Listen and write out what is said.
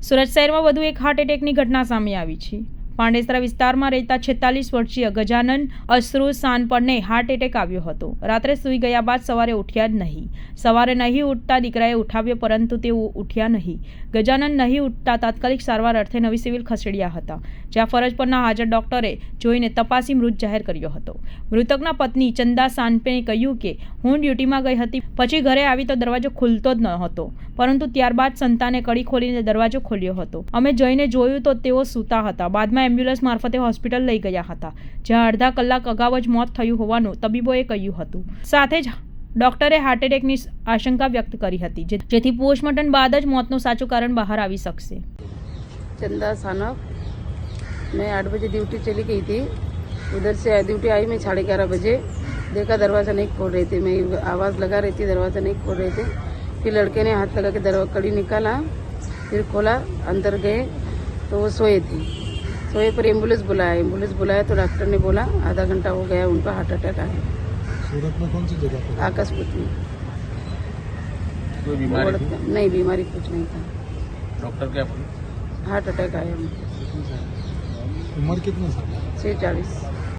સુરત શહેરમાં વધુ એક હાર્ટ એટેકની ઘટના સામે આવી છે. પાંડેસરા વિસ્તારમાં રહેતા 46 વર્ષીય ગજાનન અશ્રુ સાનપરને હાર્ટ એટેક આવ્યો હતો. રાત્રે સૂઈ ગયા બાદ સવારે ઉઠ્યા જ નહીં. સવારે નહીં ઉઠતા દીકરાએ ઉઠાવ્યો, પરંતુ તેઓ ઉઠ્યા નહીં. ગજાનન નહીં ઉઠતા તાત્કાલિક સારવાર અર્થે નવી સિવિલ ખસેડ્યા હતા, જ્યાં ફરજ પરના હાજર ડોક્ટરે જોઈને તપાસી મૃત જાહેર કર્યો હતો. મૃતકના પત્ની ચંદા સાનપેને કહ્યું કે હું ડ્યુટીમાં ગઈ હતી, પછી ઘરે આવી તો દરવાજો ખુલતો જ ન હતો, પરંતુ ત્યારબાદ સંતાને કડી ખોલીને દરવાજો ખોલ્યો હતો. અમે જઈને જોયું તો તેઓ સૂતા હતા. બાદમાં એમ્બ્યુલન્સ મારફતે હોસ્પિટલ લઈ ગયા હતા, જ્યાં અડધા કલાક અગાઉ જ મોત થયું હોવાનું તબીબોએ કહ્યું હતું. સાથે જ ડોક્ટરે હાર્ટ એટેકની આશંકા વ્યક્ત કરી હતી, જેથી પોસ્ટમોર્ટમ બાદ જ મોતનું સાચું કારણ બહાર આવી શકશે. चंदा सानप, मैं 8 बजे ड्यूटी चली गई थी. उधर से ड्यूटी आई मैं 11:30 बजे. देखा दरवाज़ा नहीं खोल रहे थे, मैं आवाज़ लगा रही थी, दरवाज़ा नहीं खोल रहे थे. फिर लड़के ने हाथ लगा के दरवाजा कड़ी निकाला, फिर खोला, अंदर गए तो वो सोए थे. सोए पर एम्बुलेंस बुलाया तो डॉक्टर ने बोला आधा घंटा हो गया, उनका हार्ट अटैक आया. सूरत में कौन सी जगह पर? आकाशपुर में. कोई बीमारी थी? नहीं, बीमारी कुछ नहीं था. डॉक्टर क्या बोले? हार्ट अटैक आया. उम्र कितने साल? 46.